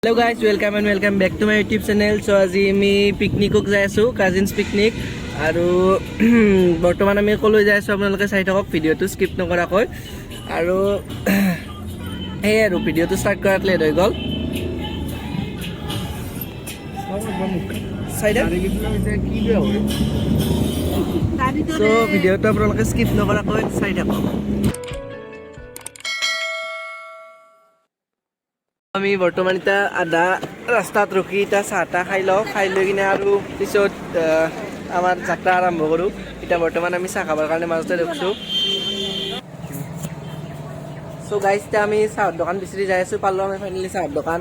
Hello guys, welcome and welcome back to my YouTube channel. So আজি আমি পিকনিকক যাই আছো, কাজিনছ পিকনিক আৰু বৰ্তমান আমি কলৈ যাই আছো আপোনালোকে চাই থাকক, ভিডিওটো স্কিপ নকৰাকৈ আৰু এই আৰু ভিডিওটো ষ্টাৰ্ট কৰাত লেট হৈ গ'ল। So ভিডিওটো আপোনালোকে স্কিপ নকৰাকৈ চাই থাকক। আমি বৰ্তমান এতিয়া আধা ৰাস্তাত ৰখি এতিয়া চাহ তাহ খাই লৈ কিনে আৰু পিছত আমাৰ যাত্ৰা আৰম্ভ কৰোঁ। এতিয়া বৰ্তমান আমি চাহ খাবৰ কাৰণে মাজতে ৰখিছোঁ। চ' গাইজ এতিয়া আমি চাহৰ দোকান বিচাৰি যাই আছোঁ, পালোঁ আমি ফাইনেলি চাহৰ দোকান।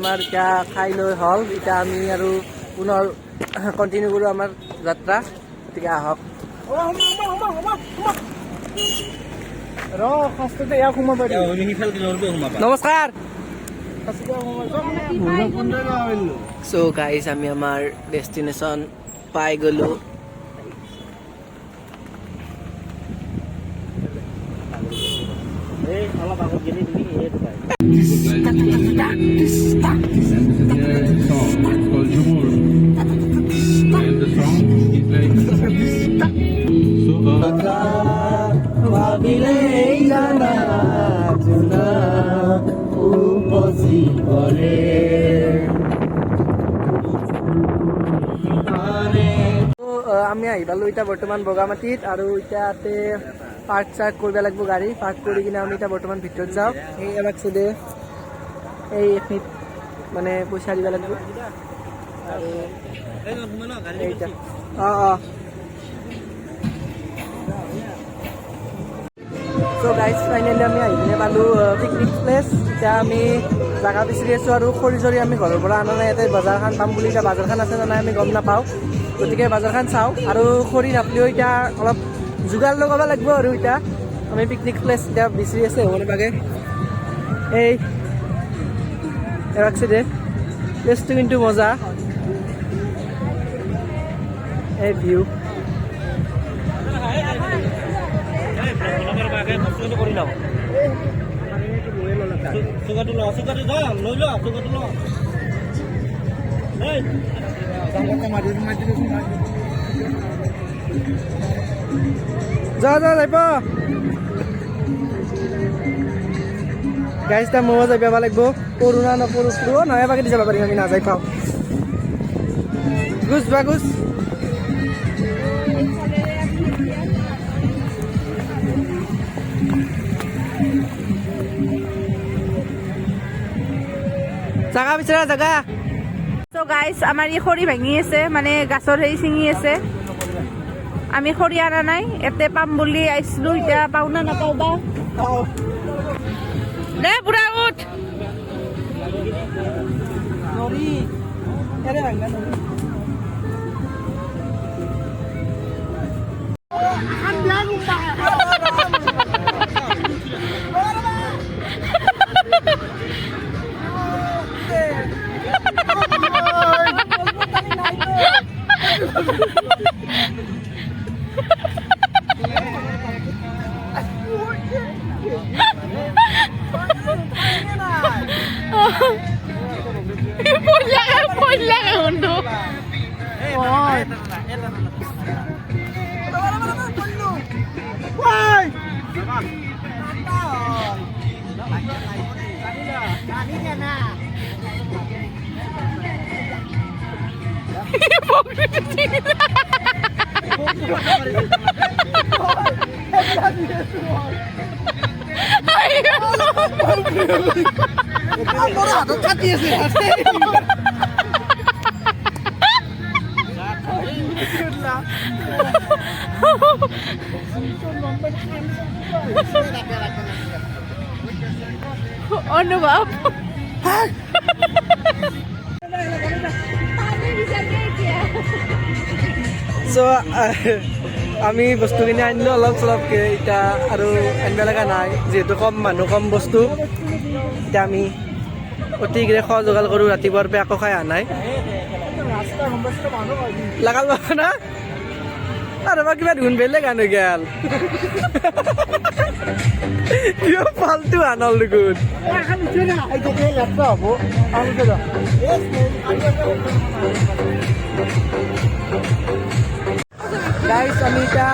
আমাৰ এতিয়া খাই লৈ হ'ল, এতিয়া আমি আৰু পুনৰ কণ্টিনিউ কৰোঁ আমাৰ যাত্ৰা। গতিকে আহক। নমস্কাৰ। চ' গাইজ আমি আমাৰ ডেষ্টিনেশ্যন পাই গ'লোঁ। অলপ আগত গেলি তুমি এইটো পাই। Called Jumur. And the song is like so আমি আহি পালোঁ এতিয়া বৰ্তমান বগামাটিত আৰু এতিয়াতে পাৰ্ক চাৰ্ক কৰিব লাগিব, গাড়ী পাৰ্ক কৰি কিনে আমি এতিয়া বৰ্তমান ভিতৰত যাওঁ। এই আমাক চুদে এই এখিনিত মানে পইচা দিব লাগিব আৰু অঁ চ' গাইজ ফাইনেলি আমি আহি কিনে পালোঁ পিকনিক প্লেচ। এতিয়া আমি জাগা বিচাৰি আছোঁ আৰু খৰি চৰি আমি ঘৰৰ পৰা অনা নাই, ইয়াতে বজাৰখন পাম বুলি। এতিয়া বজাৰখন আছে নে নাই আমি গম নাপাওঁ, গতিকে বজাৰখন চাওঁ আৰু খৰি নাপলেও এতিয়া অলপ যোগাৰ লগাব লাগিব আৰু এতিয়া আমি পিকনিক প্লেচ এতিয়া বিচাৰি আছে হ'ব নাপাগে। এই এবাক দে প্লেচটো কিন্তু মজা, এই ভিউ যা যাইব গাইজ, তাৰ ময়ো যাব লাগিব। পঢ়ো না নপঢ়ো নহয় বাকী দি যাব পাৰিম আমি, নাযাই পাওঁ গুচ বা গুচ। জাগা বিচৰা জাগা। চ' গাইজ আমাৰ ই খৰি ভাঙি আছে, মানে গাছৰ হেৰি ছিঙি আছে। আমি খৰি অনা নাই, ইয়াতে পাম বুলি আহিছিলোঁ, এতিয়া পাওঁ না নাপাওঁ বা। দে বুঢ়া উঠ। Pula undo. অনুভৱ So আমি বস্তুখিনি আনিলোঁ অলপ চলপকৈ এতিয়া আৰু আনিব লগা নাই যিহেতু কম মানুহ কম বস্তু এতিয়া আমি অতিকে খোৱা যোগাৰ কৰোঁ ৰাতিপুৱাৰ পৰা একো খাই অহা নাই লাগাল না আৰু বা কিবা ধুন বেলেগ আনো গেল কিয় ফাল্টু আনল দেখোন গাইছ আমি এতিয়া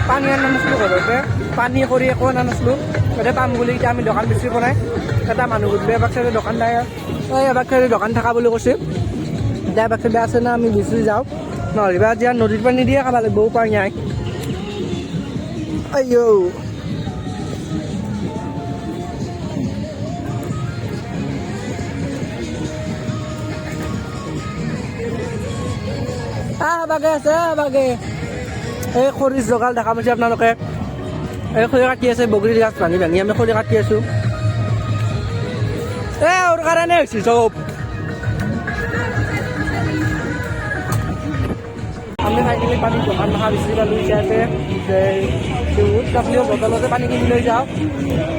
পানী আনা নাছিলোঁ ঘৰতে পানী কৰি একো আনা নাছিলোঁ তাতে পাম বুলি এতিয়া আমি দোকান বিচাৰি পোৱা নাই এটা মানুহ সুধিলে এবাক চাইডে দোকান নাই এবাক চাইডে দোকান থকা বুলি কৈছে এতিয়া এবাক চাইডে আছে না আমি বিচাৰি যাওঁ নহ'লে বা এতিয়া নদীৰ পানী দিয়ে খাব লাগিব উপায় নাই আইঔ বাগে আছে বাগে এই খৰিৰ জগাল দেখা পাইছে আপোনালোকে এই খৰি কাটি আছে বগৰী গাছ ভাঙি ভাঙি আমি খৰি কাটি আছোঁ ওৰ কাৰণে হৈছে চব আমি ফাইনেলি পানী দোকান দেখা বিচাৰি পালোঁ ইয়াতে যে বহুত কাপলিও বটলতে পানী কিনি লৈ যাওঁ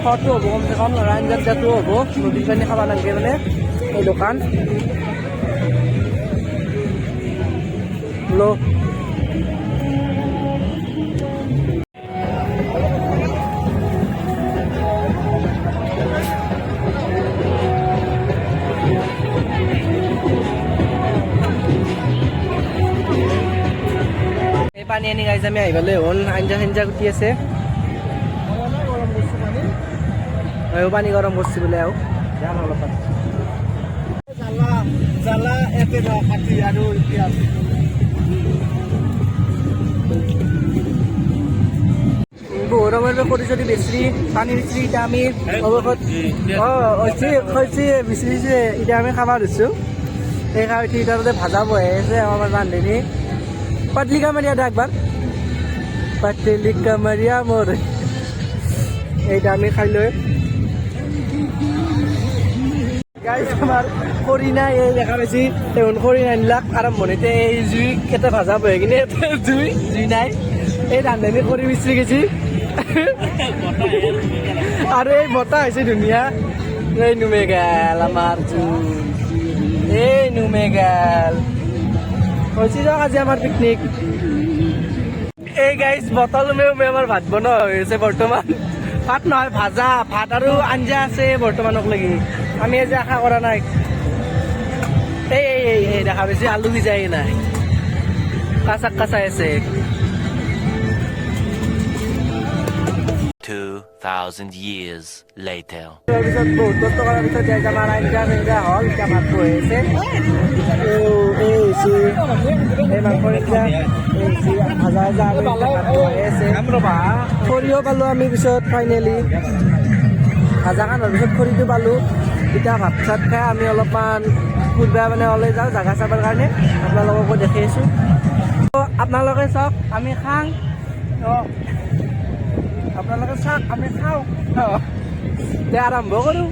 খোৱাটো হ'ব কমচে কম আঞ্জাত দিয়াটো হ'ব নদীৰ পানী খাব নালাগে মানে এই দোকান লো পানী আনি গাইজ আমি আহিবলৈ হ'ল আঞ্জা চাঞ্জা গুটি আছে পানী গৰম কৰিছে বোলে আৰু যাম অলপ জ্বালা একে কাটি আৰু বহু ৰঙৰ কৰি যদি বেছি পানী বেছি এতিয়া আমি অৱশেষত হৈছে বিচাৰিছে এতিয়া আমি খাব দিছোঁ সেই খাই উঠি এতিয়া তাতে ভাজা বহে আছে আমাৰ ৰান্ধনি পাতলি কামাৰিয়া দে একবাৰ পাতলি কামাৰিয়া মোৰ এইটা আমি খাই লৈ গাইছ আমাৰ খৰি নাই এই দেখা পাইছি তেমন খৰি নানিলাক আৰম্ভণিতে এই জুই কেইটা ভাজা বহে কিনে জুই নাই এই ৰান্ধনি খৰি বিচাৰি গেছি আৰু এই বতাহ হৈছে ধুনীয়া এই নুমে গেল আমাৰ জুই এই নুমে গেল হৈছে যাওক আজি আমাৰ পিকনিক এই গাইজ বটল উমে আমাৰ ভাত বনোৱা হৈ আছে বৰ্তমান ভাত নহয় ভাজা ভাত আৰু আঞ্জা আছে বৰ্তমানক লাগি আমি আজি আশা কৰা নাই এই দেখা পাইছে আলু সিজাই নাই কাঁচাক কাঁচাই আছে 2,000 years later. তাৰপিছত বহুত কষ্ট কৰাৰ পিছত আমাৰ আঞ্জা চাঞ্জা হ'ল এতিয়া ভাত হৈ আছে এই মাংস এতিয়া ভাজা ভাজা আমি ভাত হৈ আছে খৰিও পালোঁ আমি পিছত ফাইনেলি ভাজা খান হোৱাৰ পিছত খৰিটো পালোঁ এতিয়া ভাত চাত খাই আমি অলপমান ফুৰিব মানে ওলাই যাওঁ জাগা চাবৰ কাৰণে আপোনালোককো দেখি আছোঁ আপোনালোকে চাওক আমি খাওঁ আপোনালোকে চাওক আমি খাওঁ এতিয়া আৰম্ভ কৰোঁ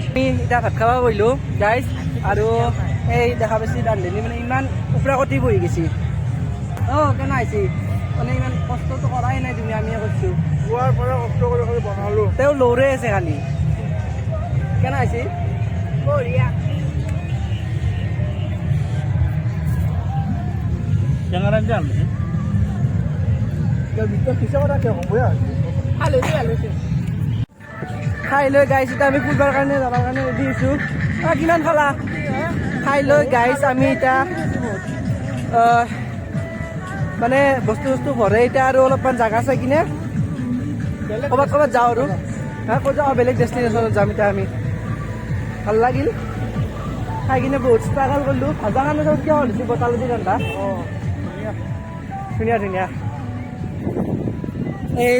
আমি এতিয়া ভাত খাব বহিলোঁ গাইজ আৰু এই দেখা পাইছি ৰান্ধনি মানে ইমান ওপৰা কটি বহি গৈছে কেনে আহিছে মানে ইমান কষ্টটো কৰাই নাই তুমি আমিয়ে কৰিছোঁ পুৱাৰ পৰা কষ্ট কৰি কৰি বনালোঁ তেওঁ লৌৰে আছে খালি কেনে আহিছে বঢ়িয়া টেঙাৰ আঞ্জা আনিছে খাই লৈ গাইছ এতিয়া আমি ফুৰিবৰ কাৰণে যাবৰ কাৰণে ৰেডি হৈছোঁ কিমান খালা খাই লৈ গাইছ আমি এতিয়া মানে বস্তু ভৰে এতিয়া আৰু অলপমান জাগা চাই কিনে ক'ৰবাত যাওঁ আৰু ক'ত যাওঁ বেলেগ ডেষ্টিনেশ্যনত যাম এতিয়া আমি ভাল লাগিল খাই কিনে বহুত ষ্ট্ৰাগল কৰিলোঁ ভাজা খানা চাওঁ কিয় দিছোঁ বটালদি ৰন্ধা ধুনীয়া ধুনীয়া এই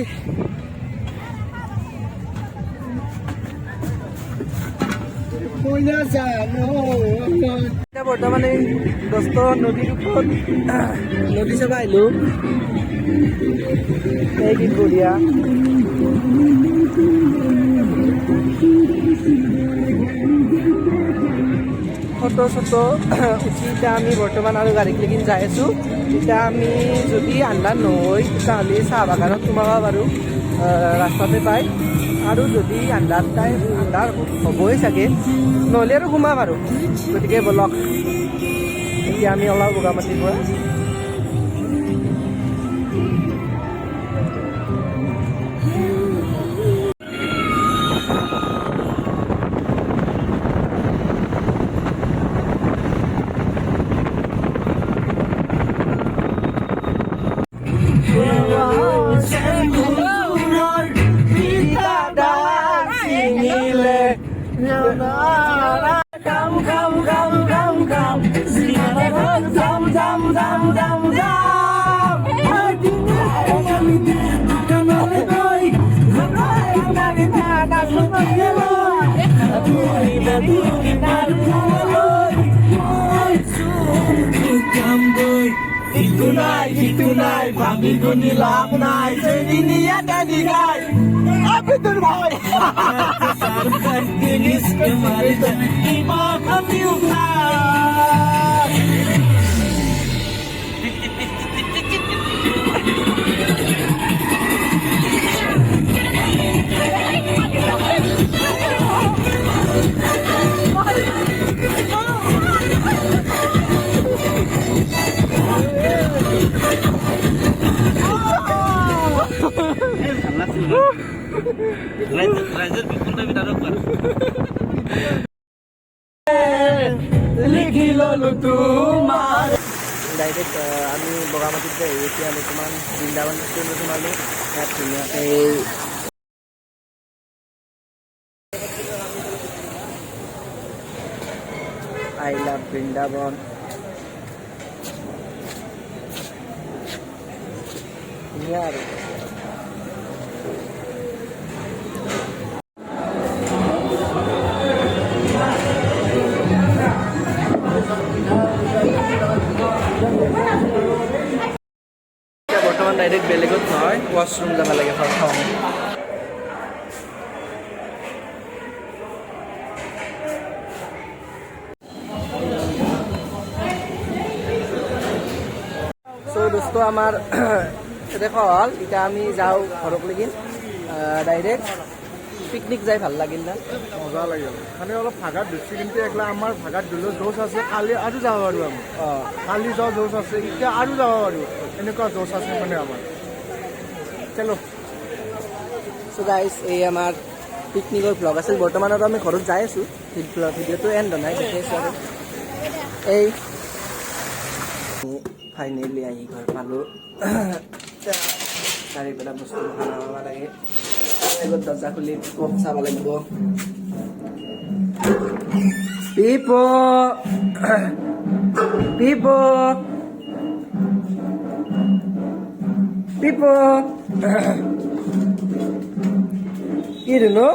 এতিয়া বৰ্তমান এই দস্ত নদীৰ ওপৰত নদী চাব আহিলোঁ এই কি বঢ়িয়া ফটো চটো উঠি এতিয়া আমি বৰ্তমান আৰু গাড়ীত লেকিন যাই আছোঁ। এতিয়া আমি যদি আন্ধাৰ নহয় তেতিয়াহ'লে চাহ বাগানত সোমাব পাৰোঁ, ৰাস্তাতে পাই। আৰু যদি আন্ধাৰ হ'বই চাগে, নহ'লে আৰু সোমাম আৰু। গতিকে বলক এতিয়া আমি ওলাওঁ বগামাটিৰ পৰা। Itu naik, kami gunilah naik, ini ada di naik. Apa tu boy? Sarkan jenis kemarin, ima kami ulang. Direct আমি বগামাটিত যাই এতিয়া বৰ্তমান বৃন্দাবন ৰেষ্টুৰেণ্টত সোমালোঁ। ইয়াত ধুনীয়াকৈ আই লাভ বৃন্দাবন ধুনীয়া আৰু। বৰ্তমান ডাইৰেক্ট বেলেগত নহয়, ৱাছৰুম যাব লাগে প্ৰথম। চ' দোস্ত আমাৰ দেখা হ'ল, এতিয়া আমি যাওঁ ঘৰক লেকিন ডাইৰেক্ট। পিকনিক যাই ভাল লাগিল না? মজা লাগিল, খালি অলপ ভাগাত দিচ্ছি, কিন্তু একলা আমাৰ ভাগাত দিলেও জোচ আছে। কালি আৰু যাব পাৰোঁ আমি, কালি যোৱা জোচ আছে, এতিয়া আৰু যাব পাৰোঁ, এনেকুৱা জোচ আছে মানে আমাৰ। চলো। চ' গাইজ, এই আমাৰ পিকনিকৰ ভ্লগ আছিল। বৰ্তমান আৰু আমি ঘৰত যাই আছোঁ, ভিডিঅ'টো এণ্ড নাই, দেখি আছোঁ আৰু। এই ফাইনেলি আহি ঘৰ পালোঁ। চাৰিবেলা বস্তু খানা খাব লাগে, আগত দৰ্জা খুলি কোক চাব লাগিব। পিপো পিপো পিপো কি নো